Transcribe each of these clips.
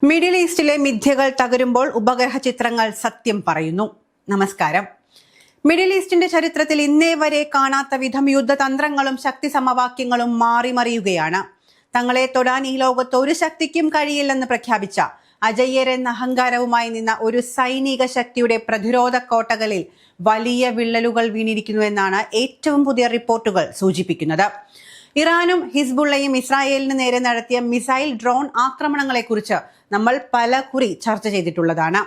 Middle ഈസ്റ്റിലെ മിഥ്യകൾ തകരുമ്പോൾ ഉപഗ്രഹ ചിത്രങ്ങൾ സത്യം പറയുന്നു. നമസ്കാരം. മിഡിൽ ഈസ്റ്റിന്റെ ചരിത്രത്തിൽ ഇന്നേ വരെ കാണാത്ത വിധം യുദ്ധതന്ത്രങ്ങളും ശക്തി സമവാക്യങ്ങളും മാറിമറിയുകയാണ്. തങ്ങളെ തൊടാൻ ഈ ലോകത്ത് ഒരു ശക്തിക്കും കഴിയില്ലെന്ന് പ്രഖ്യാപിച്ച അജയ്യർ എന്ന അഹങ്കാരവുമായി നിന്ന ഒരു സൈനിക ശക്തിയുടെ പ്രതിരോധ കോട്ടകളിൽ വലിയ വിള്ളലുകൾ വീണിരിക്കുന്നു എന്നാണ് ഏറ്റവും പുതിയ റിപ്പോർട്ടുകൾ സൂചിപ്പിക്കുന്നത്. ഇറാനും ഹിസ്ബുള്ളയും ഇസ്രായേലിന് നേരെ നടത്തിയ മിസൈൽ ഡ്രോൺ ആക്രമണങ്ങളെക്കുറിച്ച് നമ്മൾ പലകുറി ചർച്ച ചെയ്തിട്ടുള്ളതാണ്.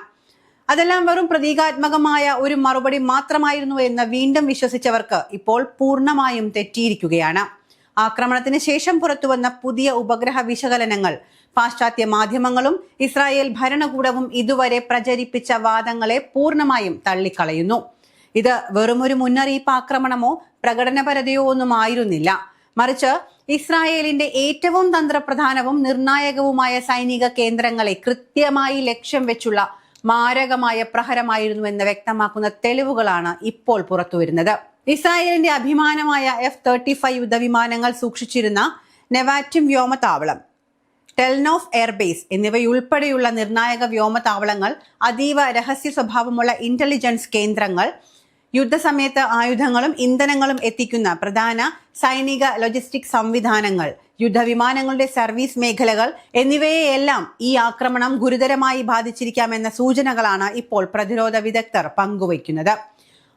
അതെല്ലാം വെറും പ്രതീകാത്മകമായ ഒരു മറുപടി മാത്രമായിരുന്നു എന്ന് വീണ്ടും വിശ്വസിച്ചവർക്ക് ഇപ്പോൾ പൂർണ്ണമായും തെറ്റിയിരിക്കുകയാണ്. ആക്രമണത്തിന് ശേഷം പുറത്തുവന്ന പുതിയ ഉപഗ്രഹ വിശകലനങ്ങൾ പാശ്ചാത്യ മാധ്യമങ്ങളും ഇസ്രായേൽ ഭരണകൂടവും ഇതുവരെ പ്രചരിപ്പിച്ച വാദങ്ങളെ പൂർണ്ണമായും തള്ളിക്കളയുന്നു. ഇത് വെറുമൊരു മുന്നറിയിപ്പ് ആക്രമണമോ പ്രകടനപരതയോ ഒന്നും ആയിരുന്നില്ല. മറിച്ച് ഇസ്രായേലിന്റെ ഏറ്റവും തന്ത്രപ്രധാനവും നിർണായകവുമായ സൈനിക കേന്ദ്രങ്ങളെ കൃത്യമായി ലക്ഷ്യം വെച്ചുള്ള മാരകമായ പ്രഹരമായിരുന്നു എന്ന് വ്യക്തമാക്കുന്ന തെളിവുകളാണ് ഇപ്പോൾ പുറത്തുവരുന്നത്. ഇസ്രായേലിന്റെ അഭിമാനമായ F-35 യുദ്ധവിമാനങ്ങൾ സൂക്ഷിച്ചിരുന്ന നെവാറ്റിം വ്യോമതാവളം, ടെൽനോഫ് എയർബേസ് എന്നിവയുൾപ്പെടെയുള്ള നിർണായക വ്യോമതാവളങ്ങൾ, അതീവ രഹസ്യ സ്വഭാവമുള്ള ഇന്റലിജൻസ് കേന്ദ്രങ്ങൾ, യുദ്ധസമയത്ത് ആയുധങ്ങളും ഇന്ധനങ്ങളും എത്തിക്കുന്ന പ്രധാന സൈനിക ലോജിസ്റ്റിക് സംവിധാനങ്ങൾ, യുദ്ധവിമാനങ്ങളുടെ സർവീസ് മേഖലകൾ എന്നിവയെല്ലാം ഈ ആക്രമണം ഗുരുതരമായി ബാധിച്ചിരിക്കാമെന്ന സൂചനകളാണ് ഇപ്പോൾ പ്രതിരോധ വിദഗ്ധർ പങ്കുവയ്ക്കുന്നത്.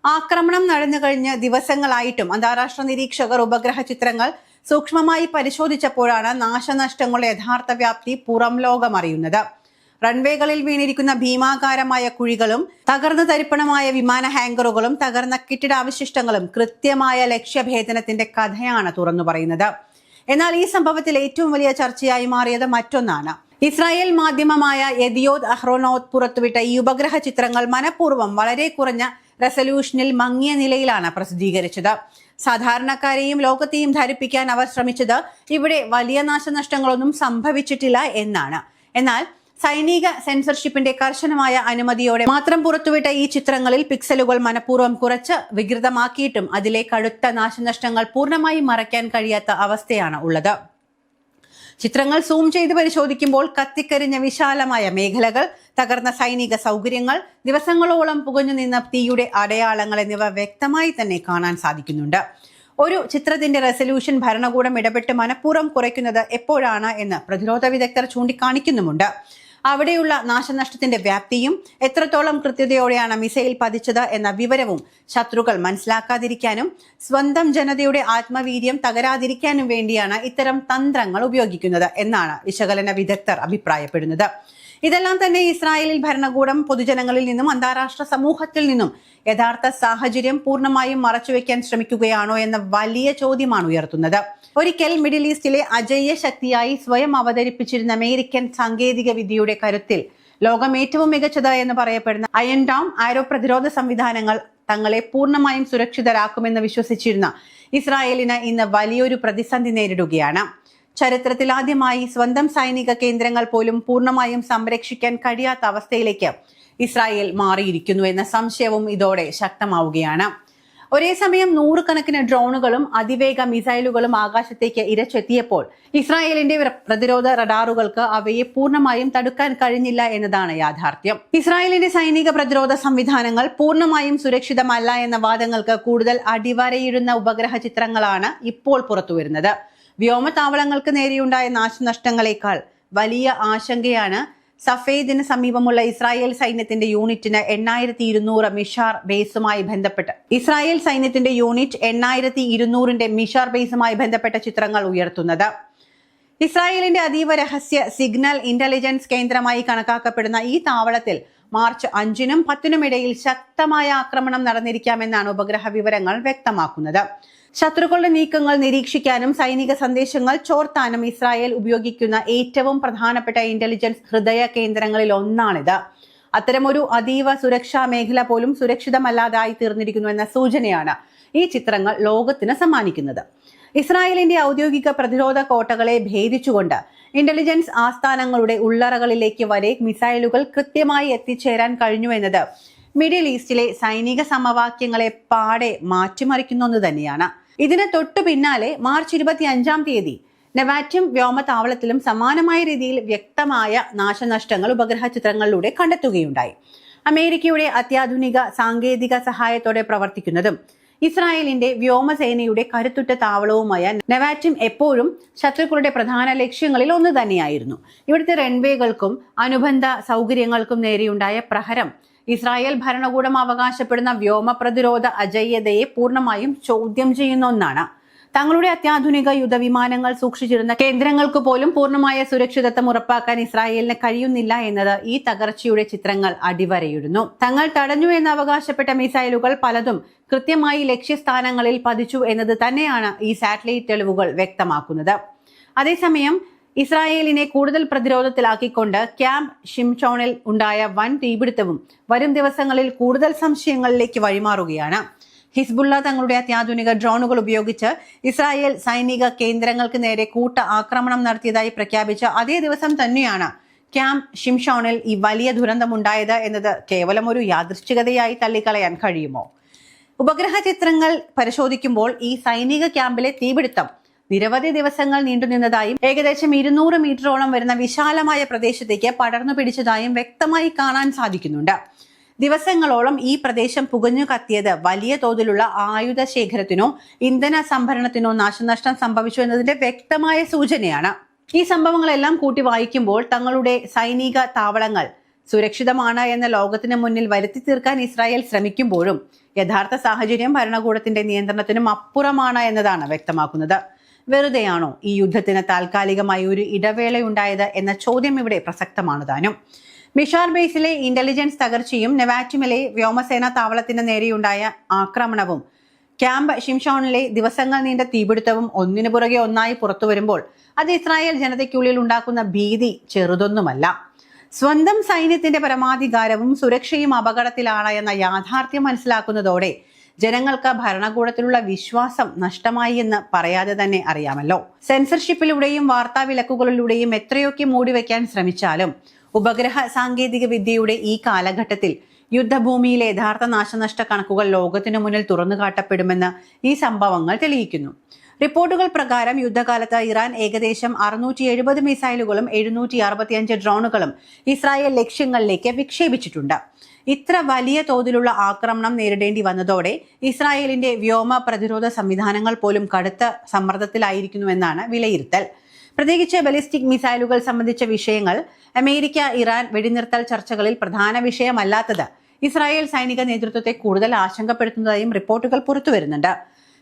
ആക്രമണം നടന്നു കഴിഞ്ഞ് ദിവസങ്ങളായിട്ടും അന്താരാഷ്ട്ര നിരീക്ഷകർ ഉപഗ്രഹ ചിത്രങ്ങൾ സൂക്ഷ്മമായി പരിശോധിച്ചപ്പോഴാണ് നാശനഷ്ടങ്ങളുടെ യഥാർത്ഥ വ്യാപ്തി പുറം ലോകമറിയുന്നത്. റൺവേകളിൽ വീണിരിക്കുന്ന ഭീമാകാരമായ കുഴികളും തകർന്നു തരിപ്പണമായ വിമാന ഹാങ്കറുകളും തകർന്ന കെട്ടിടാവശിഷ്ടങ്ങളും കൃത്യമായ ലക്ഷ്യഭേദനത്തിന്റെ കഥയാണ് തുറന്നു പറയുന്നത്. എന്നാൽ ഈ സംഭവത്തിൽ ഏറ്റവും വലിയ ചർച്ചയായി മാറിയത് മറ്റൊന്നാണ്. ഇസ്രായേൽ മാധ്യമമായ യെദിയോത് അഹ്റോനോത്ത് പുറത്തുവിട്ട ഈ ഉപഗ്രഹ ചിത്രങ്ങൾ മനഃപൂർവ്വം വളരെ കുറഞ്ഞ റെസല്യൂഷനിൽ മങ്ങിയ നിലയിലാണ് പ്രസിദ്ധീകരിച്ചത്. സാധാരണക്കാരെയും ലോകത്തെയും ധരിപ്പിക്കാൻ അവർ ശ്രമിച്ചത് ഇവിടെ വലിയ നാശനഷ്ടങ്ങളൊന്നും സംഭവിച്ചിട്ടില്ല എന്നാണ്. എന്നാൽ സൈനിക സെൻസർഷിപ്പിന്റെ കർശനമായ അനുമതിയോടെ മാത്രം പുറത്തുവിട്ട ഈ ചിത്രങ്ങളിൽ പിക്സലുകൾ മനഃപൂർവ്വം കുറച്ച് വികൃതമാക്കിയിട്ടും അതിലെ കടുത്ത നാശനഷ്ടങ്ങൾ പൂർണ്ണമായി മറയ്ക്കാൻ കഴിയാത്ത അവസ്ഥയാണ് ഉള്ളത്. ചിത്രങ്ങൾ സൂം ചെയ്ത് പരിശോധിക്കുമ്പോൾ കത്തിക്കരിഞ്ഞ വിശാലമായ മേഖലകൾ, തകർന്ന സൈനിക സൗകര്യങ്ങൾ, ദിവസങ്ങളോളം പുകഞ്ഞു നിന്ന തീയുടെ അടയാളങ്ങൾ എന്നിവ വ്യക്തമായി തന്നെ കാണാൻ സാധിക്കുന്നുണ്ട്. ഒരു ചിത്രത്തിന്റെ റെസല്യൂഷൻ ഭരണകൂടം ഇടപെട്ട് മനഃപൂർവ്വം കുറയ്ക്കുന്നത് എപ്പോഴാണ് എന്ന് പ്രതിരോധ വിദഗ്ധർ ചൂണ്ടിക്കാണിക്കുന്നുമുണ്ട്. അവിടെയുള്ള നാശനഷ്ടത്തിന്റെ വ്യാപ്തിയും എത്രത്തോളം കൃത്യതയോടെയാണ് മിസൈൽ പതിച്ചത് എന്ന വിവരവും ശത്രുക്കൾ മനസ്സിലാക്കാതിരിക്കാനും സ്വന്തം ജനതയുടെ ആത്മവീര്യം തകരാതിരിക്കാനും വേണ്ടിയാണ് ഇത്തരം തന്ത്രങ്ങൾ ഉപയോഗിക്കുന്നത് എന്നാണ് വിശകലന വിദഗ്ധർ അഭിപ്രായപ്പെടുന്നത്. ഇതെല്ലാം തന്നെ ഇസ്രായേലിൽ ഭരണകൂടം പൊതുജനങ്ങളിൽ നിന്നും അന്താരാഷ്ട്ര സമൂഹത്തിൽ നിന്നും യഥാർത്ഥ സാഹചര്യം പൂർണ്ണമായും മറച്ചുവെക്കാൻ ശ്രമിക്കുകയാണോ എന്ന വലിയ ചോദ്യമാണ് ഉയർത്തുന്നത്. ഒരിക്കൽ മിഡിൽ ഈസ്റ്റിലെ അജയ്യ ശക്തിയായി സ്വയം അവതരിപ്പിച്ചിരുന്ന അമേരിക്കൻ സാങ്കേതിക വിദ്യയുടെ കരുത്തിൽ ലോകം ഏറ്റവും മികച്ചത് എന്ന് പറയപ്പെടുന്ന അയൺ ഡോം ആരോ പ്രതിരോധ സംവിധാനങ്ങൾ തങ്ങളെ പൂർണ്ണമായും സുരക്ഷിതരാക്കുമെന്ന് വിശ്വസിച്ചിരുന്ന ഇസ്രായേലിന് ഇന്ന് വലിയൊരു പ്രതിസന്ധി നേരിടുകയാണ്. ചരിത്രത്തിൽ ആദ്യമായി സ്വന്തം സൈനിക കേന്ദ്രങ്ങൾ പോലും പൂർണ്ണമായും സംരക്ഷിക്കാൻ കഴിയാത്ത അവസ്ഥയിലേക്ക് ഇസ്രായേൽ മാറിയിരിക്കുന്നു എന്ന സംശയവും ഇതോടെ ശക്തമാവുകയാണ്. ഒരേ സമയം നൂറുകണക്കിന് ഡ്രോണുകളും അതിവേഗ മിസൈലുകളും ആകാശത്തേക്ക് ഇരച്ചെത്തിയപ്പോൾ ഇസ്രായേലിന്റെ പ്രതിരോധ റഡാറുകൾക്ക് അവയെ പൂർണ്ണമായും തടുക്കാൻ കഴിഞ്ഞില്ല എന്നതാണ് യാഥാർത്ഥ്യം. ഇസ്രായേലിന്റെ സൈനിക പ്രതിരോധ സംവിധാനങ്ങൾ പൂർണ്ണമായും സുരക്ഷിതമല്ല എന്ന വാദങ്ങൾക്ക് കൂടുതൽ അടിവരയിടുന്ന ഉപഗ്രഹ ചിത്രങ്ങളാണ് ഇപ്പോൾ പുറത്തുവരുന്നത്. വ്യോമതാവളങ്ങൾക്ക് നേരെയുണ്ടായ നാശനഷ്ടങ്ങളെക്കാൾ വലിയ ആശങ്കയാണ് സഫേദിന് സമീപമുള്ള ഇസ്രായേൽ സൈന്യത്തിന്റെ യൂണിറ്റിന് 8200 മിഷാർ ബേസുമായി ബന്ധപ്പെട്ട് ഇസ്രായേൽ സൈന്യത്തിന്റെ യൂണിറ്റ് 8200ന്റെ മിഷാർ ബേസുമായി ബന്ധപ്പെട്ട ചിത്രങ്ങൾ ഉയർത്തുന്നത്. ഇസ്രായേലിന്റെ അതീവ രഹസ്യ സിഗ്നൽ ഇന്റലിജൻസ് കേന്ദ്രമായി കണക്കാക്കപ്പെടുന്ന ഈ താവളത്തിൽ മാർച്ച് 5-നും 10-നും ഇടയിൽ ശക്തമായ ആക്രമണം നടന്നിരിക്കാമെന്നാണ് ഉപഗ്രഹ വിവരങ്ങൾ വ്യക്തമാക്കുന്നത്. ശത്രുക്കളുടെ നീക്കങ്ങൾ നിരീക്ഷിക്കാനും സൈനിക സന്ദേശങ്ങൾ ചോർത്താനും ഇസ്രായേൽ ഉപയോഗിക്കുന്ന ഏറ്റവും പ്രധാനപ്പെട്ട ഇന്റലിജൻസ് ഹൃദയ കേന്ദ്രങ്ങളിൽ ഒന്നാണിത്. അത്തരമൊരു അതീവ സുരക്ഷാ മേഖല പോലും സുരക്ഷിതമല്ലാതായി തീർന്നിരിക്കുന്നു എന്ന സൂചനയാണ് ഈ ചിത്രങ്ങൾ ലോകത്തിന് സമ്മാനിക്കുന്നത്. ഇസ്രായേലിന്റെ ഔദ്യോഗിക പ്രതിരോധ കോട്ടകളെ ഭേദിച്ചുകൊണ്ട് ഇന്റലിജൻസ് ആസ്ഥാനങ്ങളുടെ ഉള്ളറകളിലേക്ക് വരെ മിസൈലുകൾ കൃത്യമായി എത്തിച്ചേരാൻ കഴിഞ്ഞുവെന്നത് മിഡിൽ ഈസ്റ്റിലെ സൈനിക സമവാക്യങ്ങളെ പാടെ മാറ്റിമറിക്കുന്ന ഒന്ന് തന്നെയാണ്. ഇതിന് തൊട്ടു പിന്നാലെ മാർച്ച് 25-ാം തീയതി നെവാറ്റിയം വ്യോമതാവളത്തിലും സമാനമായ രീതിയിൽ വ്യക്തമായ നാശനഷ്ടങ്ങൾ ഉപഗ്രഹ ചിത്രങ്ങളിലൂടെ കണ്ടെത്തുകയുണ്ടായി. അമേരിക്കയുടെ അത്യാധുനിക സാങ്കേതിക സഹായത്തോടെ പ്രവർത്തിക്കുന്നതും ഇസ്രായേലിന്റെ വ്യോമസേനയുടെ കരുത്തുറ്റ താവളവുമായ നെവാറ്റിയം എപ്പോഴും ശത്രുക്കളുടെ പ്രധാന ലക്ഷ്യങ്ങളിൽ ഒന്ന് തന്നെയായിരുന്നു. ഇവിടുത്തെ റൺവേകൾക്കും അനുബന്ധ സൗകര്യങ്ങൾക്കും നേരെയുണ്ടായ പ്രഹരം ഇസ്രായേൽ ഭരണകൂടം അവകാശപ്പെടുന്ന വ്യോമ പ്രതിരോധ അജയ്യതയെ പൂർണ്ണമായും ചോദ്യം ചെയ്യുന്ന ഒന്നാണ്. തങ്ങളുടെ അത്യാധുനിക യുദ്ധവിമാനങ്ങൾ സൂക്ഷിച്ചിരുന്ന കേന്ദ്രങ്ങൾക്ക് പോലും പൂർണ്ണമായ സുരക്ഷിതത്വം ഉറപ്പാക്കാൻ ഇസ്രായേലിന് കഴിയുന്നില്ല എന്നത് ഈ തകർച്ചയുടെ ചിത്രങ്ങൾ അടിവരയിടുന്നു. തങ്ങൾ തടഞ്ഞു എന്ന് അവകാശപ്പെട്ട മിസൈലുകൾ പലതും കൃത്യമായി ലക്ഷ്യസ്ഥാനങ്ങളിൽ പതിച്ചു എന്നത് തന്നെയാണ് ഈ സാറ്റലൈറ്റ് തെളിവുകൾ വ്യക്തമാക്കുന്നത്. അതേസമയം ഇസ്രായേലിനെ കൂടുതൽ പ്രതിരോധത്തിലാക്കിക്കൊണ്ട് ക്യാമ്പ് ഷിംഷോണിൽ ഉണ്ടായ വൻ തീപിടുത്തവും വരും ദിവസങ്ങളിൽ കൂടുതൽ സംശയങ്ങളിലേക്ക് വഴിമാറുകയാണ്. ഹിസ്ബുള്ള തങ്ങളുടെ അത്യാധുനിക ഡ്രോണുകൾ ഉപയോഗിച്ച് ഇസ്രായേൽ സൈനിക കേന്ദ്രങ്ങൾക്ക് നേരെ കൂട്ട ആക്രമണം നടത്തിയതായി പ്രഖ്യാപിച്ച അതേ ദിവസം തന്നെയാണ് ക്യാമ്പ് ഷിംഷോണിൽ ഈ വലിയ ദുരന്തമുണ്ടായത് എന്നത് കേവലം ഒരു യാദൃശ്ചികതയായി തള്ളിക്കളയാൻ കഴിയുമോ? ഉപഗ്രഹ ചിത്രങ്ങൾ പരിശോധിക്കുമ്പോൾ ഈ സൈനിക ക്യാമ്പിലെ തീപിടുത്തം നിരവധി ദിവസങ്ങൾ നീണ്ടുനിന്നതായും ഏകദേശം 200 മീറ്ററോളം വരുന്ന വിശാലമായ പ്രദേശത്തേക്ക് പടർന്നു പിടിച്ചതായും വ്യക്തമായി കാണാൻ സാധിക്കുന്നുണ്ട്. ദിവസങ്ങളോളം ഈ പ്രദേശം പുകഞ്ഞു കത്തിയത് വലിയ തോതിലുള്ള ആയുധ ശേഖരത്തിനോ ഇന്ധന സംഭരണത്തിനോ നാശനഷ്ടം സംഭവിച്ചു എന്നതിന്റെ വ്യക്തമായ സൂചനയാണ്. ഈ സംഭവങ്ങളെല്ലാം കൂട്ടി വായിക്കുമ്പോൾ തങ്ങളുടെ സൈനിക താവളങ്ങൾ സുരക്ഷിതമാണ് എന്ന ലോകത്തിന് മുന്നിൽ വരുത്തി തീർക്കാൻ ഇസ്രായേൽ ശ്രമിക്കുമ്പോഴും യഥാർത്ഥ സാഹചര്യം ഭരണകൂടത്തിന്റെ നിയന്ത്രണത്തിനും അപ്പുറമാണ് എന്നതാണ് വ്യക്തമാക്കുന്നത്. വെറുതെയാണോ ഈ യുദ്ധത്തിന് താൽക്കാലികമായി ഒരു ഇടവേളയുണ്ടായത് എന്ന ചോദ്യം ഇവിടെ പ്രസക്തമാണ് താനും. മിഷാർ ബേസിലെ ഇന്റലിജൻസ് തകർച്ചയും നെവാറ്റിമിലെ വ്യോമസേനാ താവളത്തിന് നേരെയുണ്ടായ ആക്രമണവും ക്യാമ്പ് ഷിംഷോണിലെ ദിവസങ്ങൾ നീണ്ട തീപിടുത്തവും ഒന്നിനു പുറകെ ഒന്നായി പുറത്തു വരുമ്പോൾ അത് ഇസ്രായേൽ ജനതയ്ക്കുള്ളിൽ ഉണ്ടാക്കുന്ന ഭീതി ചെറുതൊന്നുമല്ല. സ്വന്തം സൈന്യത്തിന്റെ പരമാധികാരവും സുരക്ഷയും അപകടത്തിലാണ് എന്ന യാഥാർത്ഥ്യം മനസ്സിലാക്കുന്നതോടെ ജനങ്ങൾക്ക് ഭരണകൂടത്തിലുള്ള വിശ്വാസം നഷ്ടമായി എന്ന് പറയാതെ തന്നെ അറിയാമല്ലോ. സെൻസർഷിപ്പിലൂടെയും വാർത്താ വിലക്കുകളിലൂടെയും എത്രയൊക്കെ മൂടിവെക്കാൻ ശ്രമിച്ചാലും ഉപഗ്രഹ സാങ്കേതിക വിദ്യയുടെ ഈ കാലഘട്ടത്തിൽ യുദ്ധഭൂമിയിലെ യഥാർത്ഥ നാശനഷ്ട കണക്കുകൾ ലോകത്തിനു മുന്നിൽ തുറന്നു കാട്ടപ്പെടുമെന്ന് ഈ സംഭവങ്ങൾ തെളിയിക്കുന്നു. റിപ്പോർട്ടുകൾ പ്രകാരം യുദ്ധകാലത്ത് ഇറാൻ ഏകദേശം 670 മിസൈലുകളും 765 ഡ്രോണുകളും ഇസ്രായേൽ ലക്ഷ്യങ്ങളിലേക്ക് വിക്ഷേപിച്ചിട്ടുണ്ട്. ഇത്ര വലിയ തോതിലുള്ള ആക്രമണം നേരിടേണ്ടി വന്നതോടെ ഇസ്രായേലിന്റെ വ്യോമ പ്രതിരോധ സംവിധാനങ്ങൾ പോലും കടുത്ത സമ്മർദ്ദത്തിലായിരിക്കുന്നുവെന്നാണ് വിലയിരുത്തൽ. പ്രത്യേകിച്ച് ബലിസ്റ്റിക് മിസൈലുകൾ സംബന്ധിച്ച വിഷയങ്ങൾ അമേരിക്ക ഇറാൻ വെടിനിർത്തൽ ചർച്ചകളിൽ പ്രധാന വിഷയമല്ലാത്തത് ഇസ്രായേൽ സൈനിക നേതൃത്വത്തെ കൂടുതൽ ആശങ്കപ്പെടുത്തുന്നതായും റിപ്പോർട്ടുകൾ പുറത്തുവരുന്നുണ്ട്.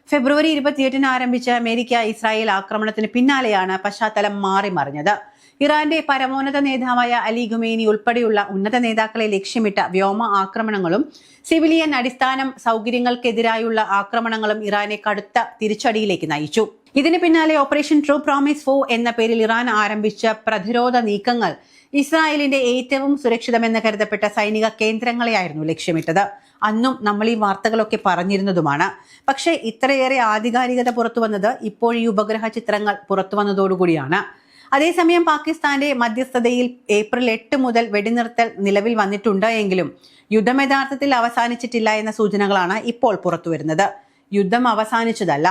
ഫെബ്രുവരി 28 ആരംഭിച്ച അമേരിക്ക ഇസ്രായേൽ ആക്രമണത്തിന് പിന്നാലെയാണ് പശ്ചാത്തലം മാറിമറിഞ്ഞത്. ഇറാന്റെ പരമോന്നത നേതാവായ അലി ഖുമൈനി ഉൾപ്പെടെയുള്ള ഉന്നത നേതാക്കളെ ലക്ഷ്യമിട്ട വ്യോമ ആക്രമണങ്ങളും സിവിലിയൻ അടിസ്ഥാന സൗകര്യങ്ങൾക്കെതിരായുള്ള ആക്രമണങ്ങളും ഇറാനെ കടുത്ത തിരിച്ചടിയിലേക്ക് നയിച്ചു. ഇതിന് പിന്നാലെ ഓപ്പറേഷൻ ട്രൂ പ്രോമിസ് 4 എന്ന പേരിൽ ഇറാൻ ആരംഭിച്ച പ്രതിരോധ നീക്കങ്ങൾ ഇസ്രായേലിന്റെ ഏറ്റവും സുരക്ഷിതമെന്ന് കരുതപ്പെട്ട സൈനിക കേന്ദ്രങ്ങളെയായിരുന്നു ലക്ഷ്യമിട്ടത്. അന്നും നമ്മൾ ഈ വാർത്തകളൊക്കെ പറഞ്ഞിരുന്നതുമാണ്. പക്ഷേ ഇത്രയേറെ ആധികാരികത പുറത്തു വന്നത് ഇപ്പോൾ ഈ ഉപഗ്രഹ ചിത്രങ്ങൾ പുറത്തു വന്നതോടുകൂടിയാണ്. അതേസമയം പാകിസ്ഥാന്റെ മധ്യസ്ഥതയിൽ ഏപ്രിൽ 8 മുതൽ വെടിനിർത്തൽ നിലവിൽ വന്നിട്ടുണ്ട് എങ്കിലും യുദ്ധം യഥാർത്ഥത്തിൽ അവസാനിച്ചിട്ടില്ല എന്ന സൂചനകളാണ് ഇപ്പോൾ പുറത്തുവരുന്നത്. യുദ്ധം അവസാനിച്ചതല്ല,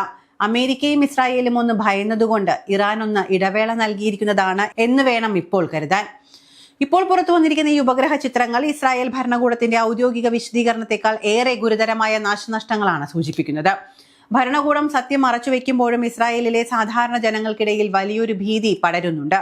അമേരിക്കയും ഇസ്രായേലും ഒന്ന് ഭയന്നതുകൊണ്ട് ഇറാൻ ഒന്ന് ഇടവേള നൽകിയിരിക്കുന്നതാണ് എന്ന് വേണം ഇപ്പോൾ കരുതാൻ. ഇപ്പോൾ പുറത്തു വന്നിരിക്കുന്ന ഈ ഉപഗ്രഹ ചിത്രങ്ങൾ ഇസ്രായേൽ ഭരണകൂടത്തിന്റെ ഔദ്യോഗിക വിശദീകരണത്തെക്കാൾ ഏറെ ഗുരുതരമായ നാശനഷ്ടങ്ങളാണ് സൂചിപ്പിക്കുന്നത്. ഭരണകൂടം സത്യം മറച്ചുവെക്കുമ്പോഴും ഇസ്രായേലിലെ സാധാരണ ജനങ്ങൾക്കിടയിൽ വലിയൊരു ഭീതി പടരുന്നുണ്ട്.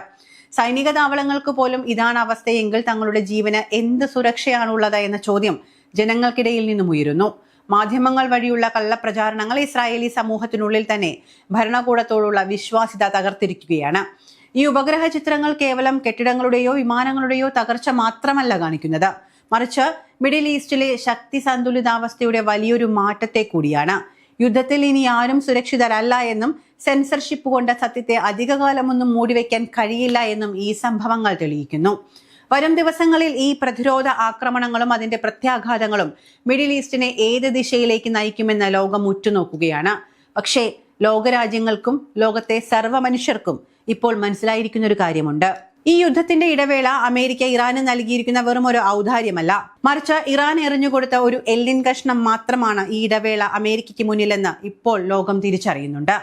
സൈനിക താവളങ്ങൾക്ക് പോലും ഇതാണ് അവസ്ഥയെങ്കിൽ തങ്ങളുടെ ജീവന് എന്ത് സുരക്ഷയാണുള്ളത് എന്ന ചോദ്യം ജനങ്ങൾക്കിടയിൽ നിന്നും ഉയരുന്നു. മാധ്യമങ്ങൾ വഴിയുള്ള കള്ളപ്രചാരണങ്ങൾ ഇസ്രായേലി സമൂഹത്തിനുള്ളിൽ തന്നെ ഭരണകൂടത്തോടുള്ള വിശ്വാസ്യത തകർത്തിരിക്കുകയാണ്. ഈ ഉപഗ്രഹ ചിത്രങ്ങൾ കേവലം കെട്ടിടങ്ങളുടെയോ വിമാനങ്ങളുടെയോ തകർച്ച മാത്രമല്ല കാണിക്കുന്നത്, മറിച്ച് മിഡിൽ ഈസ്റ്റിലെ ശക്തി സന്തുലിതാവസ്ഥയുടെ വലിയൊരു മാറ്റത്തെ കൂടിയാണ്. യുദ്ധത്തിൽ ഇനി ആരും സുരക്ഷിതരല്ല എന്നും സെൻസർഷിപ്പ് കൊണ്ട് സത്യത്തെ അധികകാലമൊന്നും മൂടിവെക്കാൻ കഴിയില്ല എന്നും ഈ സംഭവങ്ങൾ തെളിയിക്കുന്നു. വരും ദിവസങ്ങളിൽ ഈ പ്രതിരോധ ആക്രമണങ്ങളും അതിന്റെ പ്രത്യാഘാതങ്ങളും മിഡിൽ ഈസ്റ്റിനെ ഏത് ദിശയിലേക്ക് നയിക്കുമെന്ന് ലോകം ഉറ്റുനോക്കുകയാണ്. പക്ഷേ ലോകരാജ്യങ്ങൾക്കും ലോകത്തെ സർവ്വ മനുഷ്യർക്കും ഇപ്പോൾ മനസ്സിലായിരിക്കുന്ന ഒരു കാര്യമുണ്ട്. ഈ യുദ്ധത്തിന്റെ ഇടവേള അമേരിക്ക ഇറാന് നൽകിയിരിക്കുന്ന വെറും ഒരു ഔദാര്യമല്ല, മറിച്ച് ഇറാൻ എറിഞ്ഞുകൊടുത്ത ഒരു എല്ലിൻ കഷ്ണം മാത്രമാണ് ഈ ഇടവേള അമേരിക്കയ്ക്ക് മുന്നിലെന്ന് ഇപ്പോൾ ലോകം തിരിച്ചറിയുന്നുണ്ട്.